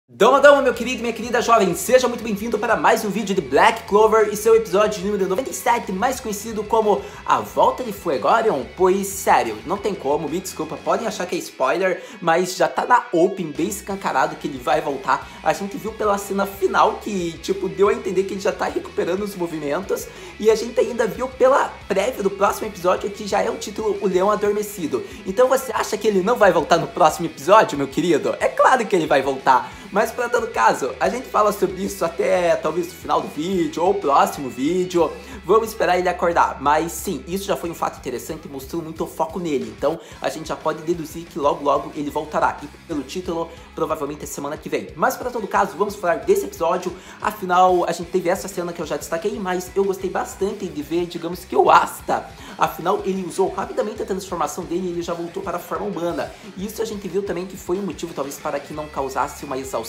Doma, doma, meu querido e minha querida jovem, seja muito bem-vindo para mais um vídeo de Black Clover e seu episódio número 97, mais conhecido como A Volta de Fuegoleon. Pois, sério, não tem como, me desculpa, podem achar que é spoiler, mas já tá na Open bem escancarado que ele vai voltar. A gente viu pela cena final que, tipo, deu a entender que ele já tá recuperando os movimentos, e a gente ainda viu pela prévia do próximo episódio que já é o título O Leão Adormecido. Então você acha que ele não vai voltar no próximo episódio, meu querido? É claro que ele vai voltar. Mas para todo caso, a gente fala sobre isso até talvez no final do vídeo ou próximo vídeo. Vamos esperar ele acordar. Mas sim, isso já foi um fato interessante e mostrou muito foco nele. Então a gente já pode deduzir que logo logo ele voltará. E pelo título, provavelmente é semana que vem. Mas para todo caso, vamos falar desse episódio. Afinal, a gente teve essa cena que eu já destaquei, mas eu gostei bastante de ver, digamos que o Asta. Afinal, ele usou rapidamente a transformação dele e ele já voltou para a forma humana. E isso a gente viu também que foi um motivo talvez para que não causasse uma exaustão.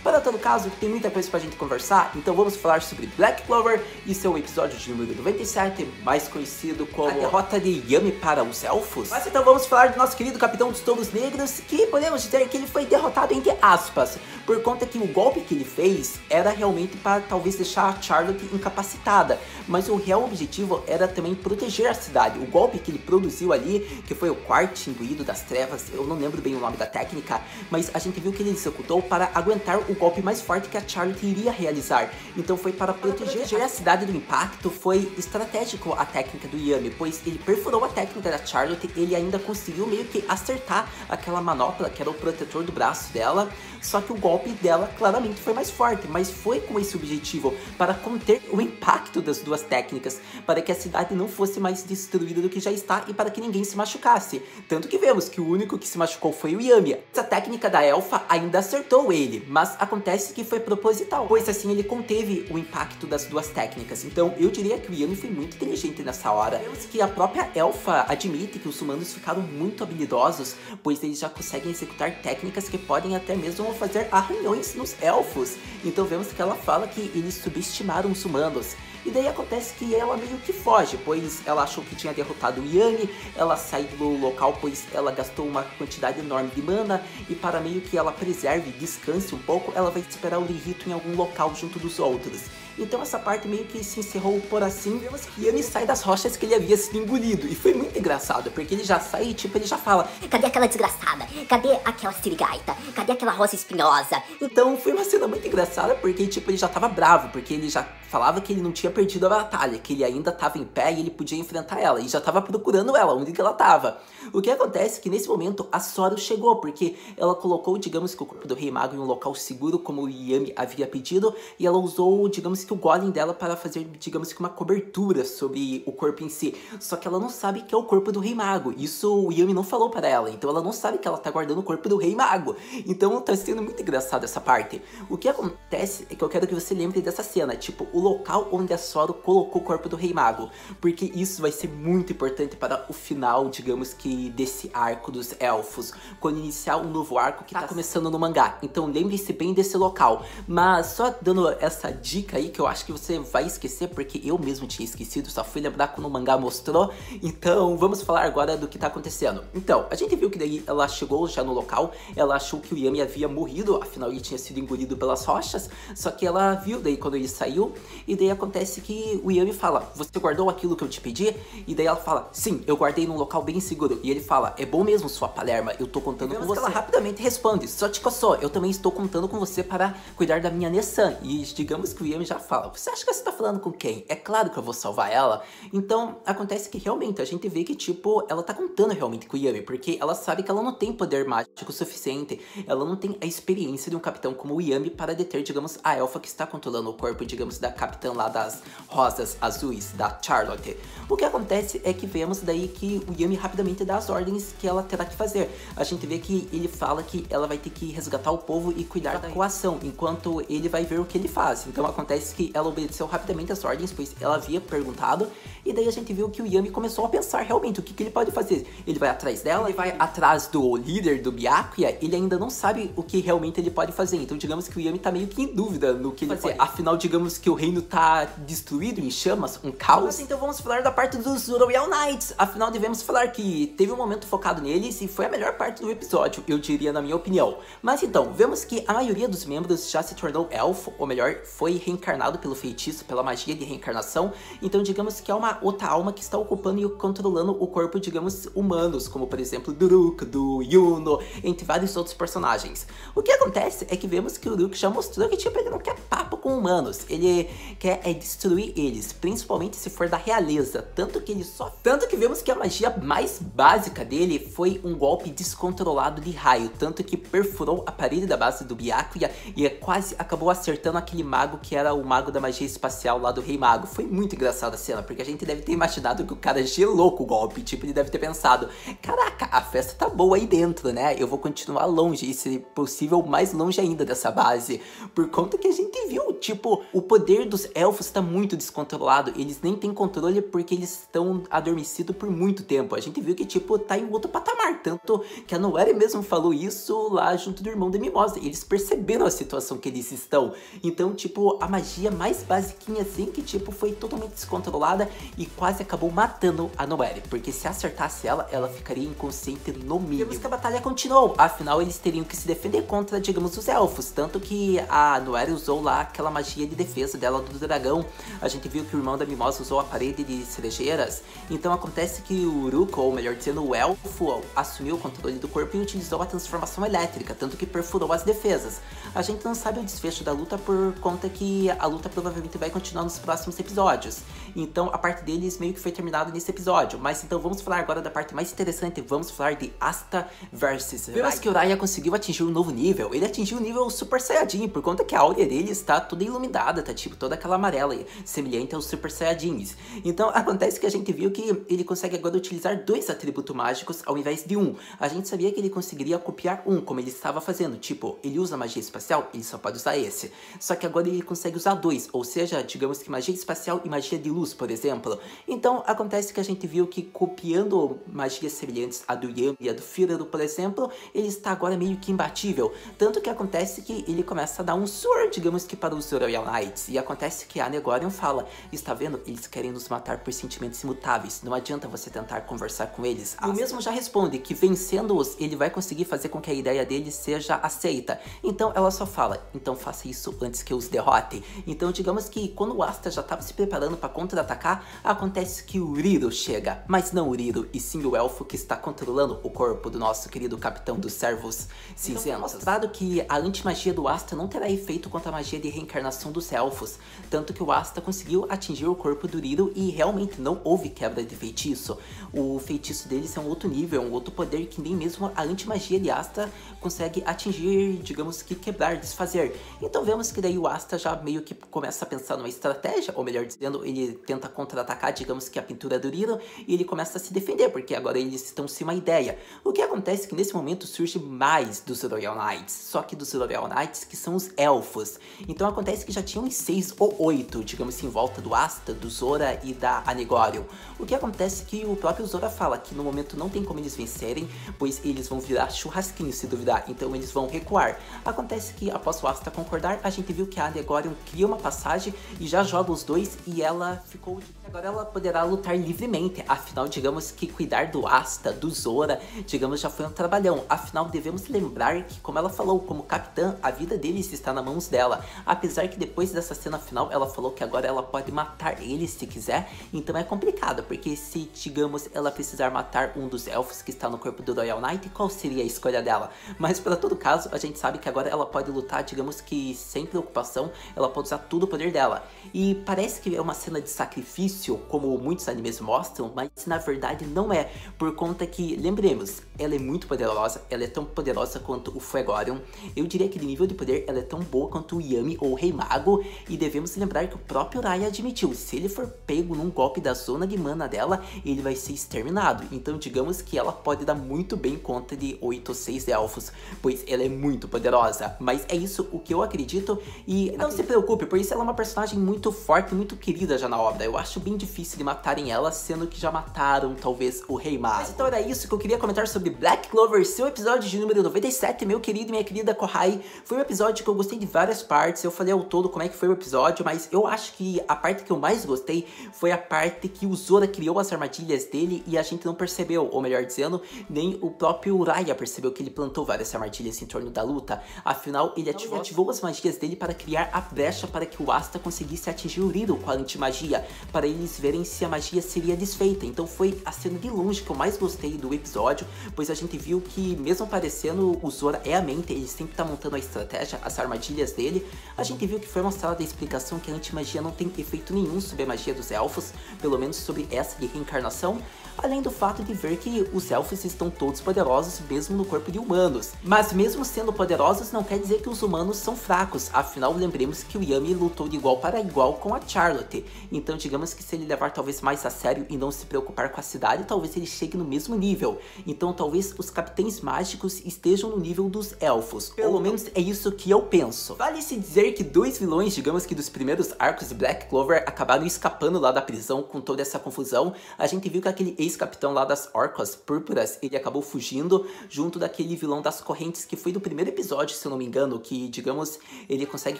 Para todo caso, tem muita coisa pra gente conversar, então vamos falar sobre Black Clover e seu episódio de número 97, mais conhecido como a derrota de Yami para os elfos. Mas então vamos falar do nosso querido Capitão dos Touros Negros, que podemos dizer que ele foi derrotado entre aspas, por conta que o golpe que ele fez era realmente para talvez deixar a Charlotte incapacitada, mas o real objetivo era também proteger a cidade. O golpe que ele produziu ali, que foi o quarto imbuído das trevas, eu não lembro bem o nome da técnica, mas a gente viu que ele executou para aguentar o golpe mais forte que a Charlotte iria realizar. Então foi para proteger a cidade do impacto. Foi estratégico a técnica do Yami, pois ele perfurou a técnica da Charlotte, ele ainda conseguiu meio que acertar aquela manopla que era o protetor do braço dela, só que o golpe dela claramente foi mais forte, mas foi com esse objetivo, para conter o impacto das duas técnicas, para que a cidade não fosse mais destruída do que já está e para que ninguém se machucasse. Tanto que vemos que o único que se machucou foi o Yami. Essa técnica da elfa ainda acertou ele, mas acontece que foi proposital, pois assim ele conteve o impacto das duas técnicas. Então eu diria que o Yami foi muito inteligente nessa hora. Vemos que a própria elfa admite que os humanos ficaram muito habilidosos, pois eles já conseguem executar técnicas que podem até mesmo fazer arranhões nos elfos. Então vemos que ela fala que eles subestimaram os humanos. E daí acontece que ela meio que foge, pois ela achou que tinha derrotado o Yami, ela sai do local pois ela gastou uma quantidade enorme de mana, e para meio que ela preserve e descanse um pouco, ela vai esperar o Lirito em algum local junto dos outros. Então essa parte meio que se encerrou por assim. Vemos que Yami sai das rochas que ele havia sido engolido, e foi muito engraçado, porque ele já sai e tipo, ele já fala: cadê aquela desgraçada? Cadê aquela sirigaita? Cadê aquela rosa espinhosa? Então foi uma cena muito engraçada, porque tipo, ele já tava bravo, porque ele já falava que ele não tinha perdido a batalha, que ele ainda tava em pé e ele podia enfrentar ela, e já tava procurando ela, onde que ela tava. O que acontece é que nesse momento a Sora chegou, porque ela colocou, digamos que o corpo do Rei Mago em um local seguro, como o Yami havia pedido, e ela usou, digamos que o golem dela para fazer, digamos que uma cobertura sobre o corpo em si. Só que ela não sabe que é o corpo do Rei Mago, isso o Yami não falou para ela, então ela não sabe que ela tá guardando o corpo do Rei Mago. Então tá sendo muito engraçado essa parte. O que acontece é que eu quero que você lembre dessa cena, tipo, o local onde a Sora colocou o corpo do Rei Mago, porque isso vai ser muito importante para o final, digamos que desse arco dos elfos, quando iniciar um novo arco que tá começando no mangá. Então lembre-se bem desse local. Mas só dando essa dica aí, que eu acho que você vai esquecer, porque eu mesmo tinha esquecido, só fui lembrar quando o mangá mostrou. Então vamos falar agora do que tá acontecendo. Então, a gente viu que daí ela chegou já no local, ela achou que o Yami havia morrido, afinal ele tinha sido engolido pelas rochas, só que ela viu daí quando ele saiu, e daí acontece que o Yami fala: você guardou aquilo que eu te pedi? E daí ela fala: sim, eu guardei num local bem seguro. E ele fala: é bom mesmo, sua Palerma, eu tô contando com você. Ela rapidamente responde: só te coçou, eu também estou contando com você para cuidar da minha Nessan. E digamos que o Yami já fala: você acha que você tá falando com quem? É claro que eu vou salvar ela. Então acontece que realmente a gente vê que tipo, ela tá contando realmente com o Yami, porque ela sabe que ela não tem poder mágico suficiente, ela não tem a experiência de um capitão como o Yami para deter, digamos, a elfa que está controlando o corpo, digamos, da capitã lá das rosas azuis, da Charlotte. O que acontece é que vemos daí que o Yami rapidamente dá as ordens que ela terá que fazer. A gente vê que ele fala que ela vai ter que resgatar o povo e cuidar da coação, enquanto ele vai ver o que ele faz. Então acontece que ela obedeceu rapidamente as ordens, pois ela havia perguntado, e E daí a gente viu que o Yami começou a pensar realmente o que ele pode fazer. Ele vai atrás dela, ele vai atrás do líder do Byakuya, ele ainda não sabe o que realmente ele pode fazer. Então digamos que o Yami tá meio que em dúvida no que ele fazer. Afinal, digamos que o reino tá destruído, em chamas, um caos. Mas então vamos falar da parte dos Royal Knights. Afinal, devemos falar que teve um momento focado neles e foi a melhor parte do episódio, eu diria, na minha opinião. Mas então, vemos que a maioria dos membros já se tornou elfo, ou melhor, foi reencarnado pelo feitiço, pela magia de reencarnação. Então digamos que é uma outra alma que está ocupando e controlando o corpo, digamos, humanos, como por exemplo do Ruka, do Yuno, entre vários outros personagens. O que acontece é que vemos que o Ruka já mostrou que tipo, ele não quer papo com humanos, ele quer destruir eles, principalmente se for da realeza, tanto que vemos que a magia mais básica dele foi um golpe descontrolado de raio, tanto que perfurou a parede da base do Byakuya e quase acabou acertando aquele mago que era o mago da magia espacial lá do Rei Mago. Foi muito engraçada a cena, porque a gente deve ter imaginado que o cara gelou com o golpe, tipo, ele deve ter pensado, caraca, a festa tá boa aí dentro, né, eu vou continuar longe, e se possível mais longe ainda dessa base, por conta que a gente viu, tipo, o poder dos elfos tá muito descontrolado, eles nem têm controle porque eles estão adormecidos por muito tempo. A gente viu que, tipo, tá em outro patamar, tanto que a Noelle mesmo falou isso lá junto do irmão da Mimosa, eles perceberam a situação que eles estão. Então, tipo, a magia mais basiquinha assim, que, tipo, foi totalmente descontrolada e quase acabou matando a Noelle, porque se acertasse ela, ela ficaria inconsciente no mínimo. Vemos que a batalha continuou, afinal eles teriam que se defender contra, digamos, os elfos, tanto que a Noelle usou lá aquela magia de defesa dela do dragão. A gente viu que o irmão da Mimosa usou a parede de cerejeiras. Então acontece que o Ruka, ou melhor dizendo, o elfo, assumiu o controle do corpo e utilizou a transformação elétrica, tanto que perfurou as defesas. A gente não sabe o desfecho da luta por conta que a luta provavelmente vai continuar nos próximos episódios. Então a parte deles meio que foi terminada nesse episódio. Mas então vamos falar agora da parte mais interessante, vamos falar de Asta versus Raya. Vemos que o Raya conseguiu atingir um novo nível, ele atingiu o nível Super Saiyajin, por conta que a áurea dele está toda iluminada, tá tipo toda aquela amarela, semelhante aos Super Saiyajins. Então acontece que a gente viu que ele consegue agora utilizar 2 atributos mágicos ao invés de 1. A gente sabia que ele conseguiria copiar um, como ele estava fazendo, tipo, ele usa magia espacial, ele só pode usar esse. Só que agora ele consegue usar 2, ou seja, digamos que magia espacial e magia de luz, por exemplo. Então acontece que a gente viu que copiando magias semelhantes a do Yami e a do Firaru, por exemplo, ele está agora meio que imbatível. Tanto que acontece que ele começa a dar um sword, digamos que para os Royal Knights. E acontece que a Negorion fala, está vendo? Eles querem nos matar por sentimentos imutáveis, não adianta você tentar conversar com eles. E o mesmo já responde que vencendo-os, ele vai conseguir fazer com que a ideia deles seja aceita. Então ela só fala, então faça isso antes que eu os derrote. Então digamos que quando o Asta já estava se preparando para contra-atacar, acontece que o Riro chega. Mas não o Riro, e sim o elfo que está controlando o corpo do nosso querido capitão dos servos cinzentos. Então, mostrado que a antimagia do Asta não terá efeito contra a magia de reencarnação dos elfos, tanto que o Asta conseguiu atingir o corpo do Riro e realmente não houve quebra de feitiço. O feitiço deles é um outro nível, um outro poder que nem mesmo a antimagia de Asta consegue atingir, digamos que quebrar, desfazer. Então vemos que daí o Asta já meio que começa a pensar numa estratégia, ou melhor dizendo, ele tenta contra-atacar, digamos que a pintura do Riro, e ele começa a se defender, porque agora eles estão sem uma ideia. O que acontece é que nesse momento surge mais dos Royal Knights, só que dos Royal Knights que são os elfos. Então acontece que já tinham uns 6 ou 8, digamos assim, em volta do Asta, do Zora e da Anegorion. O que acontece é que o próprio Zora fala que no momento não tem como eles vencerem, pois eles vão virar churrasquinho se duvidar, então eles vão recuar. Acontece que após o Asta concordar, a gente viu que a Anegorion cria uma passagem e já joga os dois e ela ficou... Agora ela poderá lutar livremente, afinal digamos que cuidar do Asta, do Zora, digamos já foi um trabalhão. Afinal devemos lembrar que, como ela falou, como capitã, a vida deles está nas mãos dela. Apesar que depois dessa cena final ela falou que agora ela pode matar eles se quiser, então é complicado, porque se digamos ela precisar matar um dos elfos que está no corpo do Royal Knight, qual seria a escolha dela? Mas para todo caso, a gente sabe que agora ela pode lutar, digamos que sem preocupação, ela pode usar todo o poder dela. E parece que é uma cena de sacrifício, como muitos animes mostram, mas na verdade não é, por conta que, lembremos, ela é muito poderosa, ela é tão poderosa quanto o Fuegoleon. Eu diria que de nível de poder ela é tão boa quanto o Yami ou o Rei Mago, e devemos lembrar que o próprio Raya admitiu, se ele for pego num golpe da zona de mana dela, ele vai ser exterminado. Então digamos que ela pode dar muito bem conta de 8 ou 6 elfos, pois ela é muito poderosa. Mas é isso o que eu acredito, e não se preocupe, pois ela é uma personagem muito forte, muito querida já na obra. Eu acho bem difícil de matarem ela, sendo que já mataram talvez o Rei Mago. Mas então era isso que eu queria comentar sobre Black Clover, seu episódio de número 97, meu querido e minha querida Kohai. Foi um episódio que eu gostei de várias partes, eu falei ao todo como é que foi o episódio, mas eu acho que a parte que eu mais gostei foi a parte que o Zora criou as armadilhas dele e a gente não percebeu, ou melhor dizendo, nem o próprio Raya percebeu que ele plantou várias armadilhas em torno da luta. Afinal, ele ativou as magias dele para criar a brecha para que o Asta conseguisse atingir o Riddle com a antimagia, para eles verem se a magia seria desfeita. Então foi a cena de longe que eu mais gostei do episódio, pois a gente viu que mesmo parecendo o Zora é a mente, ele sempre tá montando a estratégia, as armadilhas dele. A gente viu que foi mostrada a explicação que a antimagia não tem efeito nenhum sobre a magia dos elfos, pelo menos sobre essa de reencarnação, além do fato de ver que os elfos estão todos poderosos mesmo no corpo de humanos. Mas mesmo sendo poderosos não quer dizer que os humanos são fracos, afinal lembremos que o Yami lutou de igual para igual com a Charlotte, então digamos que se ele levar talvez mais a sério e não se preocupar com a cidade, talvez ele chegue no mesmo nível. Então talvez os capitães mágicos estejam no nível dos elfos, pelo menos é isso que eu penso. Vale-se dizer que dois vilões, digamos que dos primeiros arcos de Black Clover, acabaram escapando lá da prisão com toda essa confusão. A gente viu que aquele ex-capitão lá das Orcas Púrpuras, ele acabou fugindo junto daquele vilão das correntes que foi do primeiro episódio, se eu não me engano, que digamos, ele consegue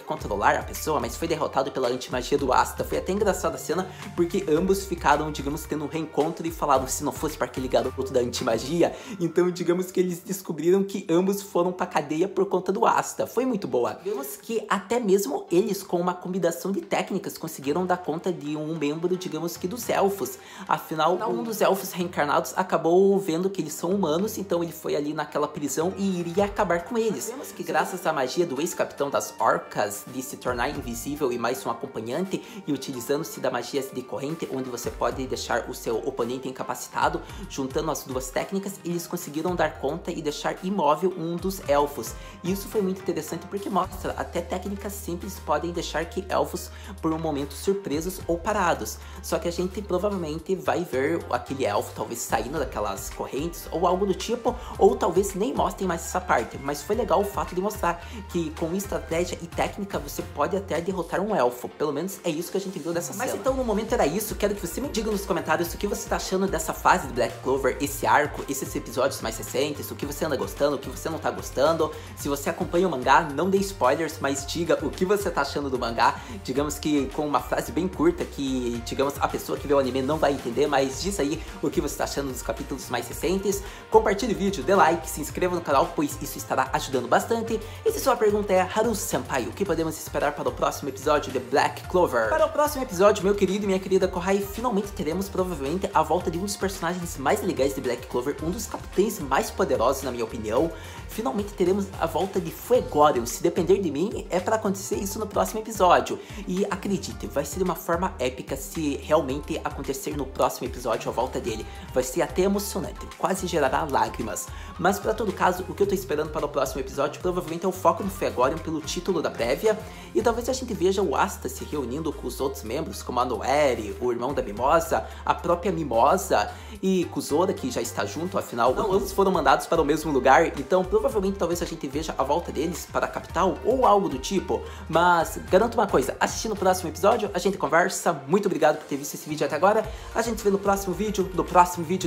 controlar a pessoa, mas foi derrotado pela antimagia do Asta. Foi até engraçada a cena, porque ambos ficaram, digamos, tendo um reencontro e falaram se não fosse para aquele garoto da antimagia, então digamos que eles descobriram que ambos foram pra cadeia por conta do Asta. Foi muito boa. Vemos que até mesmo eles, com uma combinação de técnicas, conseguiram dar conta de um membro, digamos que dos elfos. Afinal, um dos elfos reencarnados acabou vendo que eles são humanos, então ele foi ali naquela prisão e iria acabar com eles. Vemos que graças à magia do ex-capitão das Orcas de se tornar invisível e mais um acompanhante, e utilizando-se da magia de corrente, onde você pode deixar o seu oponente incapacitado, juntando as duas técnicas, eles conseguiram dar conta e deixar imóvel um dos elfos. E isso foi muito interessante porque mostra até técnicas simples podem deixar que elfos por um momento surpresos ou parados. Só que a gente provavelmente vai ver aquele elfo talvez saindo daquelas correntes ou algo do tipo, ou talvez nem mostrem mais essa parte. Mas foi legal o fato de mostrar que com estratégia e técnica você pode até derrotar um elfo. Pelo menos é isso que a gente viu dessa cena. Mas então no momento era isso. Quero que você me diga nos comentários o que você tá achando dessa fase de Black Clover, esse arco, esses episódios mais recentes, o que você anda gostando, o que você não tá gostando. Se você acompanha o mangá, não dê spoilers, mas diga o que você tá achando do mangá. Digamos que com uma frase bem curta que, digamos, a pessoa que vê o anime não vai entender, mas diz aí o que você tá achando dos capítulos mais recentes. Compartilhe o vídeo, dê like, se inscreva no canal, pois isso estará ajudando bastante. E se sua pergunta é, Haru-senpai, o que podemos esperar para o próximo episódio de Black Clover? Para o próximo episódio, meu querido e minha querida Kohai, finalmente teremos provavelmente a volta de um dos personagens mais legais de Black Clover, um dos capitães mais poderosos na minha opinião. Finalmente teremos a volta de Fuegorion. Se depender de mim, é para acontecer isso no próximo episódio. E acredite, vai ser de uma forma épica se realmente acontecer no próximo episódio a volta dele. Vai ser até emocionante, quase gerará lágrimas. Mas para todo caso, o que eu tô esperando para o próximo episódio provavelmente é o foco no Fuegorion pelo título da prévia. E talvez a gente veja o Asta se reunindo com os outros membros, como a Noeri, o irmão da Mimosa, a própria Mimosa e Kuzora, que já está junto, afinal ambos foram mandados para o mesmo lugar. Então provavelmente talvez a gente veja a volta deles para a capital ou algo do tipo. Mas garanto uma coisa, assistindo o próximo episódio a gente conversa. Muito obrigado por ter visto esse vídeo até agora. A gente se vê no próximo vídeo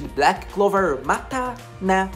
de Black Clover. Mata, né?